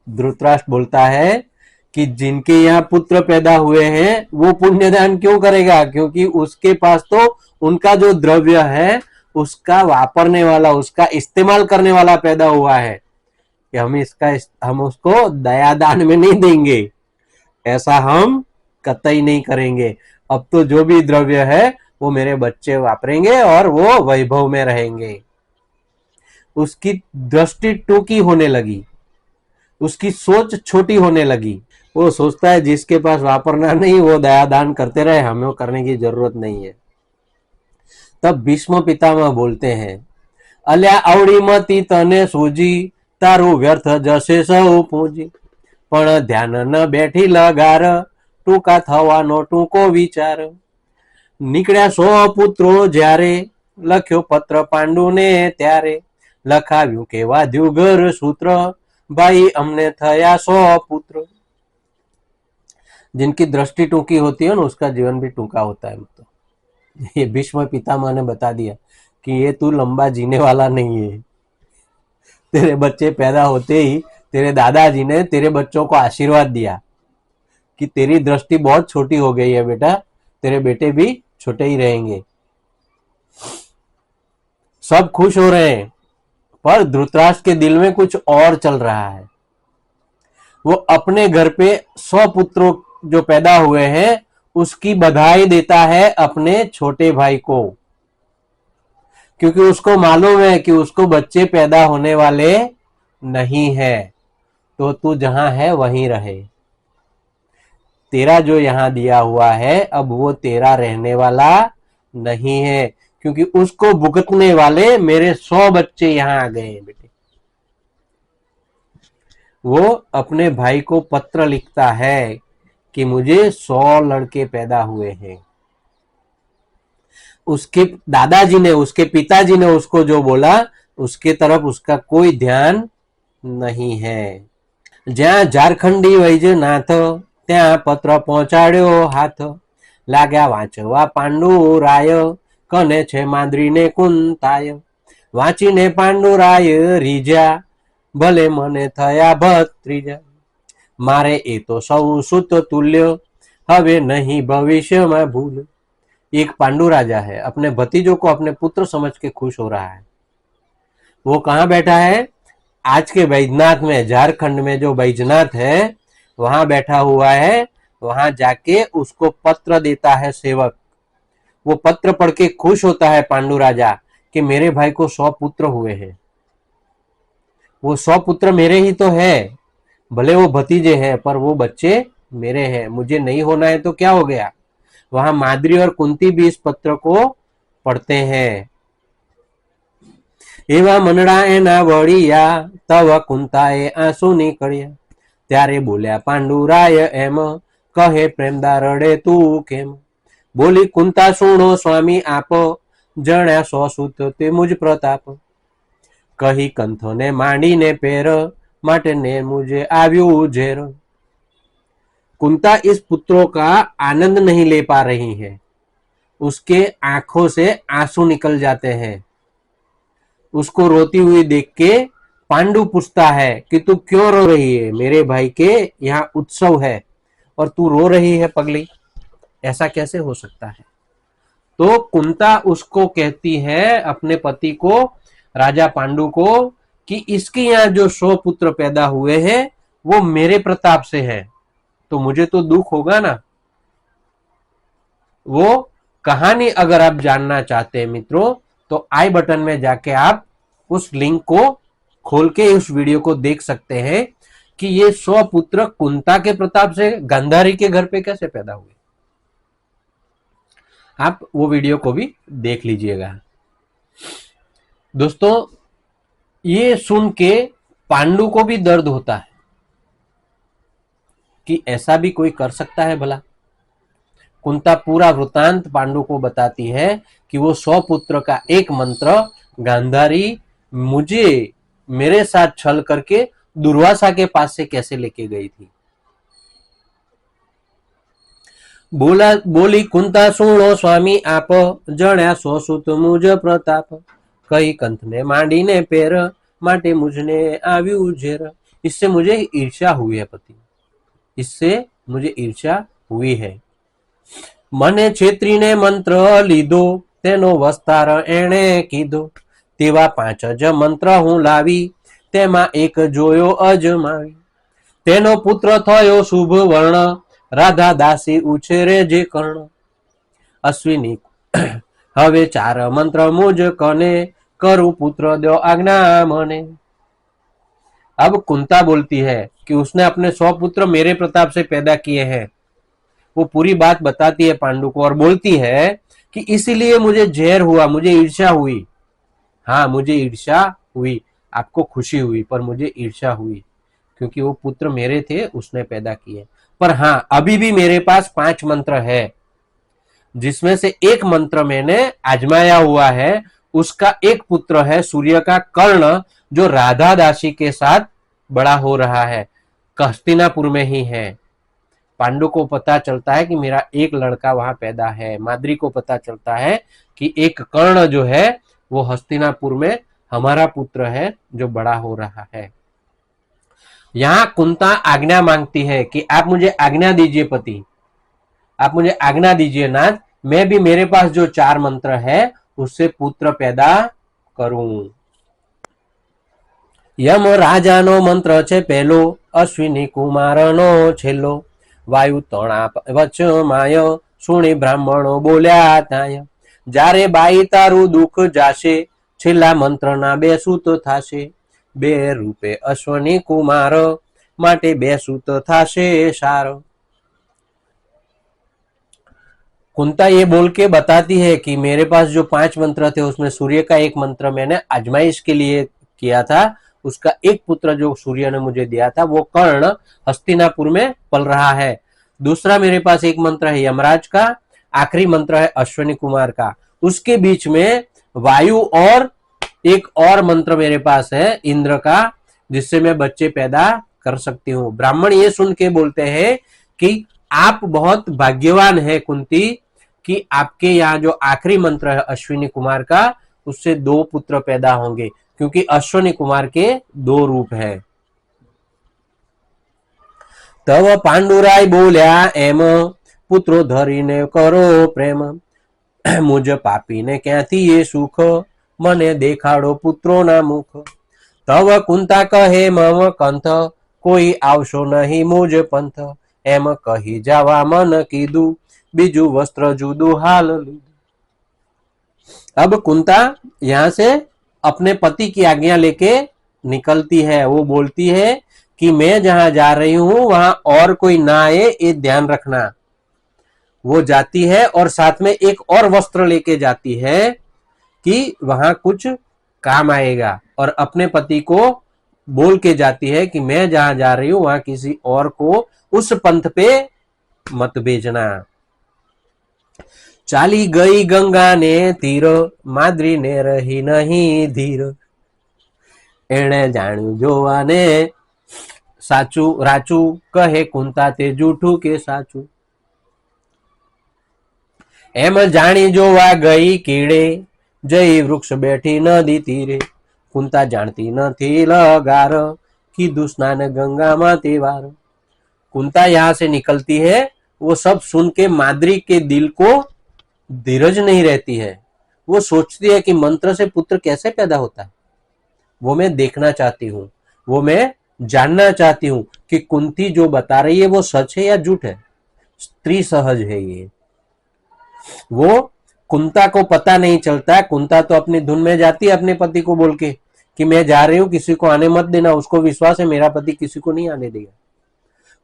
धृतराष्ट्र बोलता है कि जिनके यहाँ पुत्र पैदा हुए हैं वो पुण्यदान क्यों करेगा, क्योंकि उसके पास तो उनका जो द्रव्य है उसका वापरने वाला, उसका इस्तेमाल करने वाला पैदा हुआ है. कि हम उसको दयादान में नहीं देंगे, ऐसा हम कतई नहीं करेंगे. अब तो जो भी द्रव्य है वो मेरे बच्चे वापरेंगे और वो वैभव में रहेंगे. उसकी दृष्टि टूकी होने लगी, उसकी सोच छोटी होने लगी. वो सोचता है जिसके पास वापरना नहीं वो दयादान करते रहे, हमें वो करने की जरूरत नहीं है. तब भीष्म पितामह बोलते हैं, अल्या आवड़ी मती तने सूजी, तारू व्यर्थ जसे सौ पूंजी. पण ध्यान न बैठी लगार, टूका थवानो टूको विचार. નીકળ્યા 100 પુત્રો જ્યારે, લખ્યો પત્ર પાંડુને ત્યારે. લખાવ્યું કે વાધ્યું ઘર સૂત્ર, भाई हमने थया 100 पुत्र. जिनकी दृष्टि टूकी होती है ना उसका जीवन भी टूका होता है. मतलब ये भीष्म पितामह ने बता दिया कि ये तू लंबा जीने वाला नहीं है. तेरे बच्चे पैदा होते ही तेरे दादाजी ने तेरे बच्चों को आशीर्वाद दिया कि तेरी दृष्टि बहुत छोटी हो गई है बेटा, तेरे बेटे भी छोटे ही रहेंगे. सब खुश हो रहे हैं पर धृतराष्ट्र के दिल में कुछ और चल रहा है. वो अपने घर पे 100 पुत्रों जो पैदा हुए हैं उसकी बधाई देता है अपने छोटे भाई को, क्योंकि उसको मालूम है कि उसको बच्चे पैदा होने वाले नहीं है. तो तू जहां है वहीं रहे. तेरा जो यहां दिया हुआ है अब वो तेरा रहने वाला नहीं है, क्योंकि उसको भुगतने वाले मेरे 100 बच्चे यहां आ गए हैं बेटे. वो अपने भाई को पत्र लिखता है कि मुझे 100 लड़के पैदा हुए हैं. उसके दादाजी ने, उसके पिताजी ने उसको जो बोला उसके तरफ उसका कोई ध्यान नहीं है. જ્યાં ઝારખંડી વૈજનાથ ત્યાં પત્ર પહોંચાડ્યો હાથ લાગ્યા વાંચવા પાંડુરાય કને છે માંદ્રીને કુંતાય વાંચીને પાંડુરાય રીજા ભલે મને થયા ભત્રીજા मारे ए तो सौ सुत तुल्य हवे नहीं भविष्य में भूल। एक पांडु राजा है, अपने भतीजों को अपने पुत्र समझ के खुश हो रहा है। वो कहाँ बैठा है? आज के बैजनाथ में, झारखंड में जो बैजनाथ है वहां बैठा हुआ है। वहां जाके उसको पत्र देता है सेवक। वो पत्र पढ़ के खुश होता है पांडु राजा कि मेरे भाई को 100 पुत्र हुए हैं। वो 100 पुत्र मेरे ही तो है, भले वो भतीजे हैं पर वो बच्चे मेरे हैं, मुझे नहीं होना है तो क्या हो गया। वहां माद्री और कुंती भी इस पत्र को पढ़ते हैं। एवा मनड़ा एना वड़िया तव कुंताए आंसू निकळ्या त्यारे बोल्या पांडुराय एम कहे प्रेमदार रड़े तू केम। बोली कुंता सुनो स्वामी आप जण्या 100 सूत ते मुझ प्रताप कही कंथने मांडी ने पेर माटे ने मुझे आव्यू झेर। कुंता इस पुत्रों का आनंद नहीं ले पा रही है, उसके आंखों से आंसू निकल जाते हैं। उसको रोती हुई देख के पांडु पूछता है कि तू क्यों रो रही है? मेरे भाई के यहाँ उत्सव है और तू रो रही है पगली, ऐसा कैसे हो सकता है? तो कुंता उसको कहती है, अपने पति को, राजा पांडु को, कि इसके यहाँ जो 100 पुत्र पैदा हुए हैं वो मेरे प्रताप से है, तो मुझे तो दुख होगा ना। वो कहानी अगर आप जानना चाहते हैं मित्रों तो आई बटन में जाके आप उस लिंक को खोल के उस वीडियो को देख सकते हैं कि ये 100 पुत्र कुंता के प्रताप से गांधारी के घर पे कैसे पैदा हुए। आप वो वीडियो को भी देख लीजिएगा। दोस्तों, ये सुन के पांडु को भी दर्द होता है कि ऐसा भी कोई कर सकता है भला। कुंता पूरा वृतांत पांडु को बताती है कि वो 100 पुत्र का एक मंत्र गांधारी मुझे मेरे साथ छल करके दुर्वासा के पास से कैसे लेके गई थी। बोली कुंता सुनो स्वामी आप जण्या 100 सूत मुझ प्रताप कई कंथ ने मांडी ने पेर माटे मुझने आव्यू झेर। इससे मुझे ईर्ष्या हुई है पति, इससे मुझे ईर्ष्या हुई है। मने छेत्री ने मंत्र लीधो तेनो वस्तार एणे कीधो तेवा 5 ज मंत्र हूँ लावी तेमा एक जोयो अजमावी। तेनो पुत्र थयो शुभ वर्ण राधा दासी उछेरे जे कर्ण। अश्विनी हवे 4 मंत्र मुझ कने करूं पुत्र दो आज्ञा मने। अब कुंता बोलती है कि उसने अपने 100 पुत्र मेरे प्रताप से पैदा किए हैं। वो पूरी बात बताती है पांडु को और बोलती है कि इसीलिए मुझे जहर हुआ, मुझे ईर्ष्या हुई। हाँ, मुझे ईर्ष्या हुई, आपको खुशी हुई पर मुझे ईर्ष्या हुई क्योंकि वो पुत्र मेरे थे, उसने पैदा किए। पर हाँ, अभी भी मेरे पास 5 मंत्र है जिसमें से एक मंत्र मैंने आजमाया हुआ है। उसका एक पुत्र है सूर्य का कर्ण जो राधा दासी के साथ बड़ा हो रहा है, हस्तिनापुर में ही है। पांडु को पता चलता है कि मेरा एक लड़का वहां पैदा है। माद्री को पता चलता है कि एक कर्ण जो है वो हस्तिनापुर में हमारा पुत्र है जो बड़ा हो रहा है। यहां कुंता आज्ञा मांगती है कि आप मुझे आज्ञा दीजिए पति, आप मुझे आज्ञा दीजिए नाथ, मैं भी मेरे पास जो 4 मंत्र है उससे पुत्र पैदा करूं। यम राजानो मंत्र छे पहलो अश्विनी कुमारनो छेल्लो वायु तणा वचमाय सुणी ब्राह्मणो बोल्या ताय। जारे बाई तारू दुख जाशे छेल्ला मंत्रना 2 सूत थाशे 2 रूपे अश्विनी कुमार माटे 2 सूत थाशे सार। कुंता ये बोल के बताती है कि मेरे पास जो 5 मंत्र थे उसमें सूर्य का एक मंत्र मैंने आजमाइश के लिए किया था, उसका एक पुत्र जो सूर्य ने मुझे दिया था वो कर्ण हस्तिनापुर में पल रहा है। दूसरा मेरे पास एक मंत्र है यमराज का, आखिरी मंत्र है अश्विनी कुमार का, उसके बीच में वायु और एक और मंत्र मेरे पास है इंद्र का, जिससे मैं बच्चे पैदा कर सकती हूँ। ब्राह्मण ये सुन के बोलते हैं कि आप बहुत भाग्यवान है कुंती कि आपके यहाँ जो आखिरी मंत्र है अश्विनी कुमार का, उससे 2 पुत्र पैदा होंगे, क्योंकि अश्विनी कुमार के 2 रूप है। तव पांडुराय बोल्या एम पुत्रो धरीने करो प्रेम, मुझ पापी ने क्यांथी ये सुख, मने देखाड़ो पुत्रो ना मुख। तव कुंता कहे मम कंथ, कोई आवशो नहीं मुझ पंथ, एम कही जावा मन कीधु, बीजू वस्त्र जुदू हाल लीधु। अब कुंता यहाँ से अपने पति की आज्ञा लेके निकलती है। वो बोलती है कि मैं जहां जा रही हूं वहां और कोई ना आए, ये ध्यान रखना। वो जाती है और साथ में एक और वस्त्र लेके जाती है कि वहां कुछ काम आएगा, और अपने पति को बोल के जाती है कि मैं जहां जा रही हूं वहां किसी और को उस पंथ पे मत भेजना। चाली गई गंगा ने तीर, माद्री ने रही नहीं धीर, एणे जाण्यु जोवाने साचू राचू, कहे कुंता ते जूठू के साचू। एम जाणी जोवा गई कीड़े, जई वृक्ष बैठी नदी तीरे, कुंता जानती नहीं लगार, कीधु स्नान गंगा मा तेवार। कुंता यहाँ से निकलती है, वो सब सुन के माद्री के दिल को धीरज नहीं रहती है। वो सोचती है कि मंत्र से पुत्र कैसे पैदा होता है, वो मैं देखना चाहती हूँ, वो मैं जानना चाहती हूँ कि कुंती जो बता रही है वो सच है या झूठ है। स्त्री सहज है ये। वो कुंता को पता नहीं चलता, कुंता तो अपनी धुन में जाती है अपने पति को बोल के कि मैं जा रही हूं, किसी को आने मत देना। उसको विश्वास है मेरा पति किसी को नहीं आने देगा।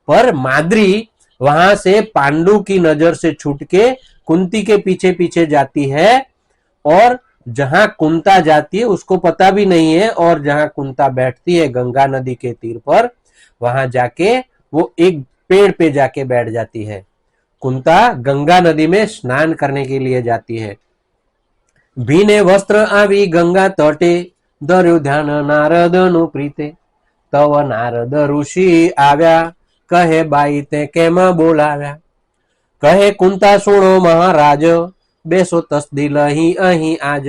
पर माद्री वहां से पांडु की नजर से छूट के कुंती के पीछे पीछे जाती है, और जहां कुंता जाती है उसको पता भी नहीं है, और जहां कुंता बैठती है गंगा नदी के तीर पर, वहां जाके वो एक पेड़ पे जाके बैठ जाती है। कुंता गंगा नदी में स्नान करने के लिए जाती है। भीने वस्त्र आवी गंगा तटे, धर्यो ध्यान नारद नु प्रीते, तव नारद ऋषि आव्या, कहे बाई ते केम बोलाव्या। कहे कुंता सुनो महाराज, बेसो तस्दी लही अही आज,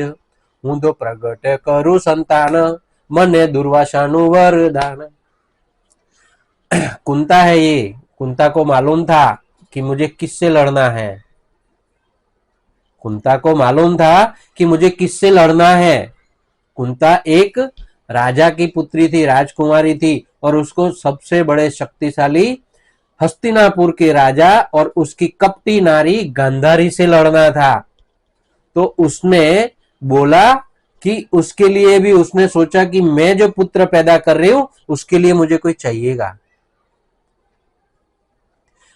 हूँ तो प्रगट करू संतान, मने दुर्वासा नु वरदान। कुंता है ये, कुंता को मालूम था कि मुझे किससे लड़ना है। कुंता को मालूम था कि मुझे किससे लड़ना है। कुंता एक राजा की पुत्री थी, राजकुमारी थी, और उसको सबसे बड़े शक्तिशाली हस्तिनापुर के राजा और उसकी कपटी नारी गांधारी से लड़ना था। तो उसने बोला कि उसके लिए भी उसने सोचा कि मैं जो पुत्र पैदा कर रही हूं उसके लिए मुझे कोई चाहिएगा।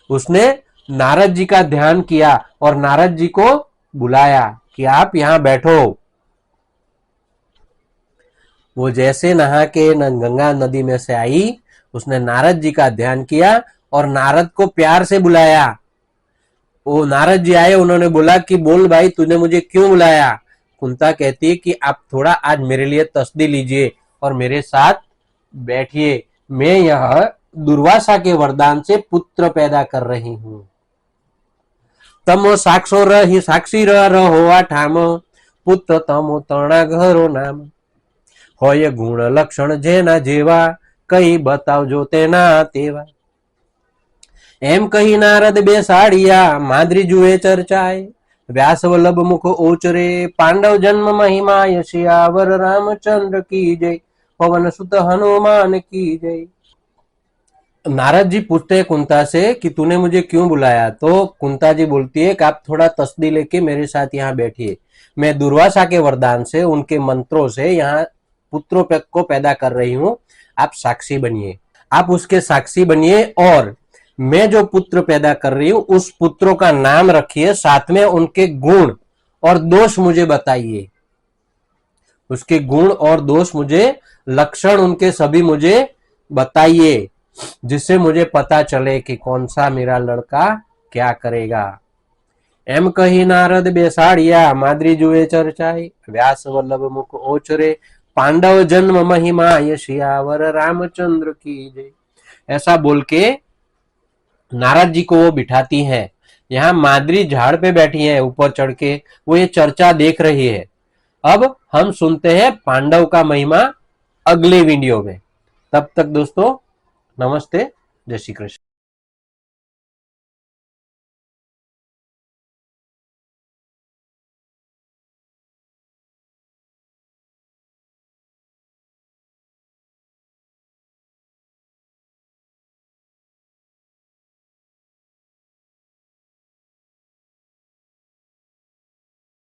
उसने नारद जी का ध्यान किया और नारद जी को बुलाया कि आप यहां बैठो। वो जैसे नहा के गंगा नदी में से आई, उसने नारद जी का ध्यान किया और नारद को प्यार से बुलाया। वो नारद जी आए, उन्होंने बोला कि बोल भाई तूने मुझे क्यों बुलाया। कुंता कहती है कि आप थोड़ा आज मेरे लिए तस्दी लीजिए और मेरे साथ बैठिए, मैं यह दुर्वासा के वरदान से पुत्र पैदा कर रही हूं। तमो साक्षो रही साक्षी रहो ठाम, पुत्र तमो तणा घरो नाम, होय गुण लक्षण जेना जेवा, कई बतावजो तेना तेवा। एम कही नारद बेसाड़िया, माद्री जुए चर्चाए, व्यास वल्लभ मुख ओचरे, पांडव जन्म महिमा यशियावर रामचंद्र की जय, पवन सुत हनुमान की जय। नारद जी पूछते हैं कुंता से कि तूने मुझे क्यों बुलाया। तो कुंता जी बोलती है कि आप थोड़ा तस्दी लेके मेरे साथ यहाँ बैठिए, मैं दुर्वासा के वरदान से, उनके मंत्रों से यहाँ पुत्रों को पैदा कर रही हूँ, आप साक्षी बनिए। आप उसके साक्षी बनिए और मैं जो पुत्र पैदा कर रही हूं उस पुत्रों का नाम रखिए, साथ में उनके गुण और दोष मुझे बताइए। उसके गुण और दोष मुझे, लक्षण उनके सभी मुझे बताइए, जिससे मुझे पता चले कि कौन सा मेरा लड़का क्या करेगा। एम कही नारद बेसाड़िया, माद्री जुए चर्चाई, व्यास वल्लभ मुख ओचरे, पांडव जन्म महिमा यशियावर रामचंद्र की जय। ऐसा बोल के नारद जी को वो बिठाती है। यहाँ माद्री झाड़ पे बैठी है ऊपर चढ़ के, वो ये चर्चा देख रही है। अब हम सुनते हैं पांडव का महिमा अगले वीडियो में। तब तक दोस्तों नमस्ते, जय श्री कृष्ण।